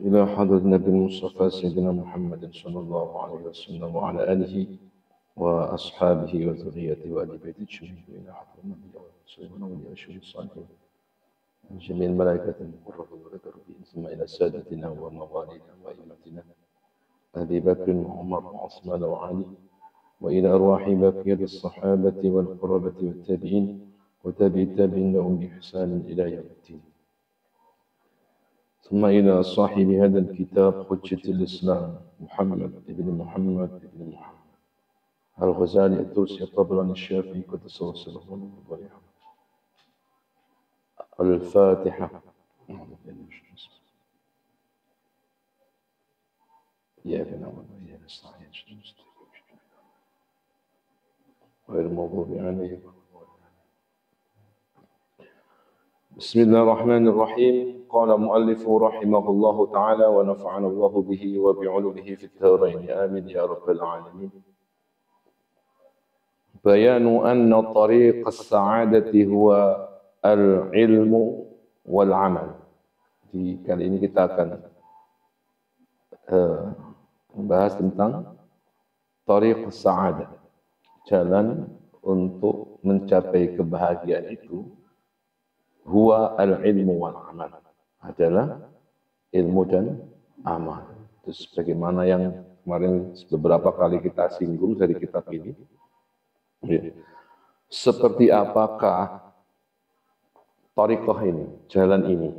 إلى حضرة النبي المصطفى سيدنا محمد صلى الله عليه وسلم وعلى آله وأصحابه وذريته وآل بيته أجمعين إلى حضرة النبي والمرسلين والأشهر الصالحين جميع الملائكة المقربين وذكروا بهم ثم إلى سادتنا وموالينا وأئمتنا أبي بكر وعمر وعثمان وعلي وإلى أرواح بقية الصحابة والقربة والتابعين وتابع التابعين لهم بإحسان إلى يوم الدين. ثم إلى صاحب هذا الكتاب حجة الإسلام محمد بن محمد الغزالي الدوسي الطبراني الشافعي قدس سره ونور. الفاتحة. إياك نعبد وإياك نستعين غير المغضوب عليهم. بسم الله الرحمن الرحيم. قال مؤلف رحمه الله تعالى ونفعنا الله به وبعلومه في الدارين آمين يا رب العالمين. بيان أن طريق السعادة هو العلم والعمل. Di kali ini kita akan membahas tentang tariq sa'adah, jalan untuk mencapai kebahagiaan itu huwa al-ilmu wal amal, adalah ilmu dan amal. Itu sebagaimana yang kemarin beberapa kali kita singgung dari kitab ini. Seperti apakah tariqah ini, jalan ini?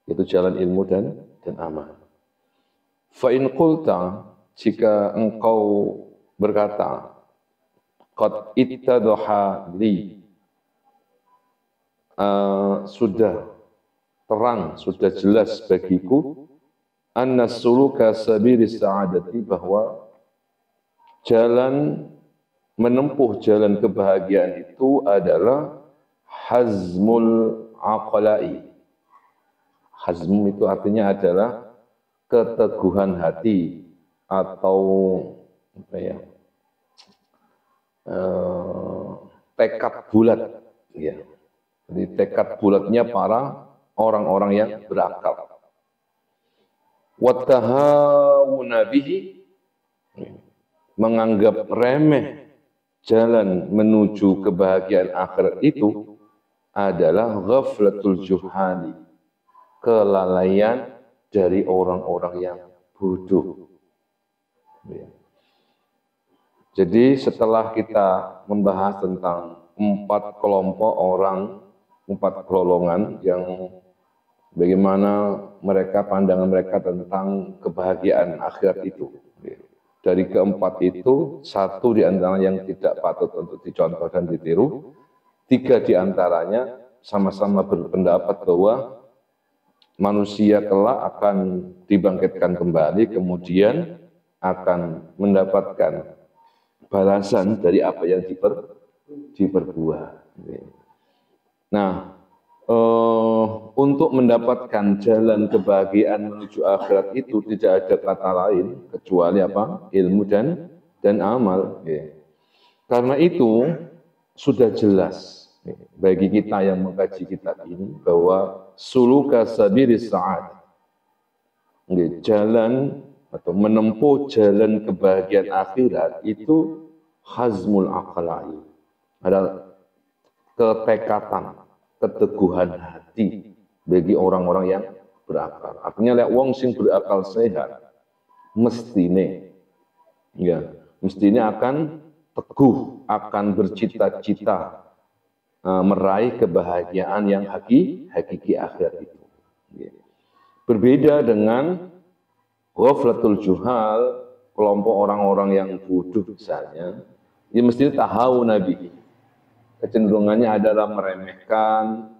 Itu jalan ilmu dan amal. Fa in qulta, jika engkau berkata, qad ittadaha li, sudah terang, sudah jelas bagiku, anna suluka sabilis sa'adati, bahwa jalan menempuh jalan kebahagiaan itu adalah hazmul aqla'i. Hazm itu artinya adalah keteguhan hati atau apa ya, tekad bulat, ya. Jadi tekad bulatnya para orang-orang yang berakal. Wattahawuna bihi, menganggap remeh jalan menuju kebahagiaan akhirat itu adalah ghaflatul juhali, kelalaian dari orang-orang yang bodoh. Jadi setelah kita membahas tentang 4 kelompok orang, 4 golongan yang bagaimana mereka, pandangan mereka tentang kebahagiaan akhirat itu. Dari keempat itu, 1 di antara yang tidak patut untuk dicontoh dan ditiru, 3 di antaranya sama-sama berpendapat bahwa manusia kelak akan dibangkitkan kembali, kemudian akan mendapatkan balasan dari apa yang diperbuat. Nah, untuk mendapatkan jalan kebahagiaan menuju akhirat itu tidak ada kata lain kecuali apa? Ilmu dan amal. Karena itu sudah jelas bagi kita yang mengkaji kitab ini bahwa suluka sabilis sa'ad, jalan atau menempuh jalan kebahagiaan akhirat itu hazmul aqla'i, adalah ketekatan, keteguhan hati bagi orang-orang yang berakal. Artinya lek wong sing berakal sehat mestine akan teguh, akan bercita-cita meraih kebahagiaan yang hakiki akhirat itu. Berbeda dengan ghaflatul juhal, kelompok orang-orang yang bodoh misalnya, ya mesti tahu nabi. Kecenderungannya adalah meremehkan,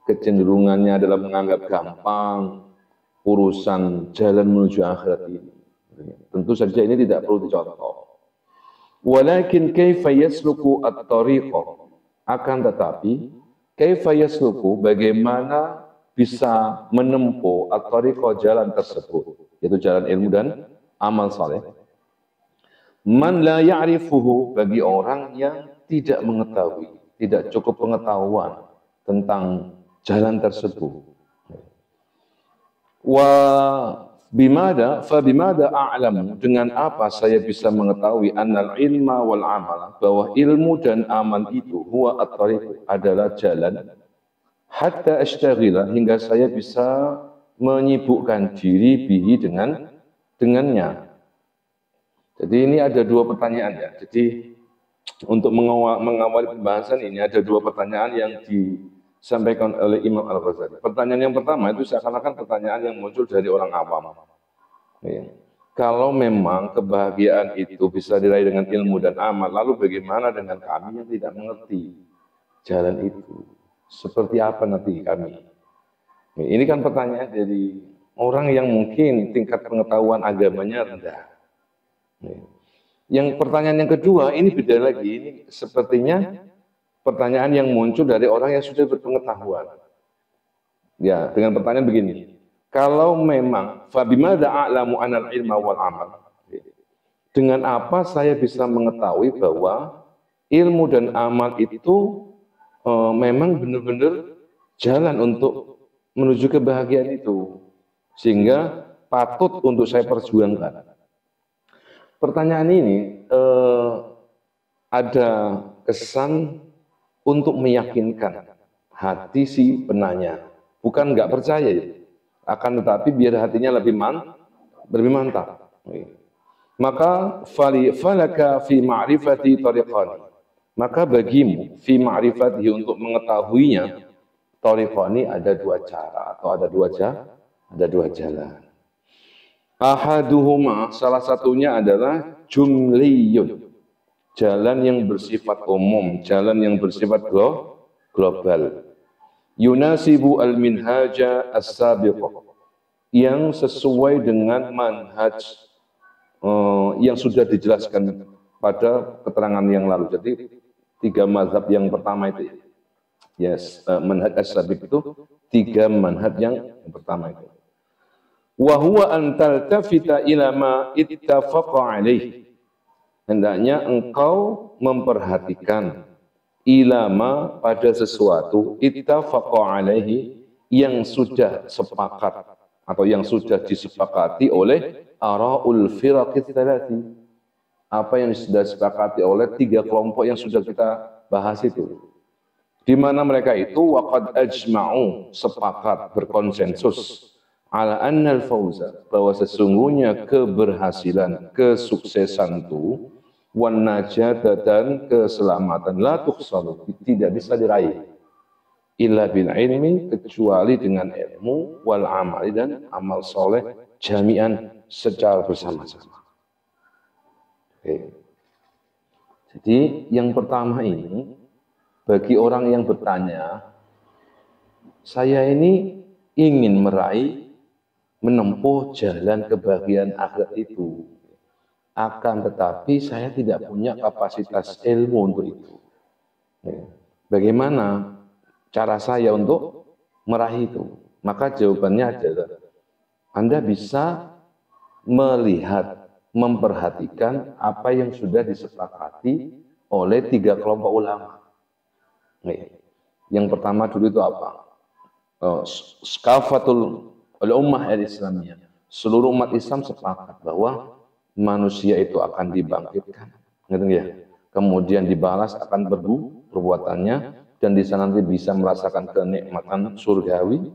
kecenderungannya adalah menganggap gampang urusan jalan menuju akhirat ini. Tentu saja ini tidak perlu dicontoh. Walakin kaifa yasluku at-tariqah, akan tetapi kaifa yasluku, bagaimana bisa menempuh at-tariqah, jalan tersebut, yaitu jalan ilmu dan amal saleh. Man la ya'rifuhu, bagi orang yang tidak mengetahui, tidak cukup pengetahuan tentang jalan tersebut. Wa bimada fa bimada a'lamu, dengan apa saya bisa mengetahui annal ilma wal amal, bahwa ilmu dan amal itu huwa at-tariq, adalah jalan, hatta ashtaghila, hingga saya bisa menyibukkan diri bihi, dengannya. Jadi ini ada dua pertanyaan ya. Jadi untuk mengawali pembahasan ini ada dua pertanyaan yang disampaikan oleh Imam Al-Ghazali. Pertanyaan yang pertama itu seakan-akan pertanyaan yang muncul dari orang awam. Ya. Kalau memang kebahagiaan itu bisa diraih dengan ilmu dan amal, lalu bagaimana dengan kami yang tidak mengerti jalan itu? Seperti apa nanti kami? Ini kan pertanyaan dari orang yang mungkin tingkat pengetahuan agamanya rendah. Yang pertanyaan yang kedua ini beda lagi. Ini sepertinya pertanyaan yang muncul dari orang yang sudah berpengetahuan. Ya, dengan pertanyaan begini. Kalau memang fabimada a'lamu anal ilma wal amal, dengan apa saya bisa mengetahui bahwa ilmu dan amal itu memang benar-benar jalan untuk menuju kebahagiaan itu, sehingga patut untuk saya perjuangkan. Pertanyaan ini ada kesan untuk meyakinkan hati si penanya, bukan nggak percaya ya. Akan tetapi biar hatinya lebih mantap. Maka falaka fi ma'rifati tariqani, maka bagimu fi ma'rifatihi, untuk mengetahuinya, tariqani, ada dua cara atau ada dua jalan. Ahaduhuma, salah satunya adalah jumliyun, jalan yang bersifat umum, jalan yang bersifat global. Yunasibu al-minhaja as-sabiqah, yang sesuai dengan manhaj yang sudah dijelaskan pada keterangan yang lalu. Jadi tiga mazhab yang pertama itu, manhaj as-sabiq itu tiga manhaj yang pertama itu. Wa huwa an taltafita ila ma ittafaqa alaih, hendaknya engkau memperhatikan ilama, pada sesuatu, ittafaqa alaihi, yang sudah sepakat atau yang sudah disepakati oleh ara'ul firaqit tsalati, apa yang sudah disepakati oleh tiga kelompok yang sudah kita bahas itu, di mana mereka itu waqad ajma'u, sepakat, berkonsensus, ala annal fauza, bahwa sesungguhnya keberhasilan, kesuksesan itu, wan najata, dan keselamatan, la tukhsalu, tidak bisa diraih, illa bil ilmi, kecuali dengan ilmu, wal amali, dan amal soleh, jami'an, secara bersama-sama. Oke. Jadi yang pertama ini, bagi orang yang bertanya, saya ini ingin meraih, menempuh jalan kebahagiaan akhirat itu, akan tetapi saya tidak punya kapasitas ilmu untuk itu. Bagaimana cara saya untuk meraih itu? Maka jawabannya adalah Anda bisa melihat, memperhatikan apa yang sudah disepakati oleh tiga kelompok ulama. Yang pertama dulu itu apa? Skafatul ummah al-islamiyah. Seluruh umat Islam sepakat bahwa manusia itu akan dibangkitkan, gitu ya. Kemudian dibalas akan perbuatannya, dan di sana nanti bisa merasakan kenikmatan surgawi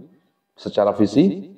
secara fisik.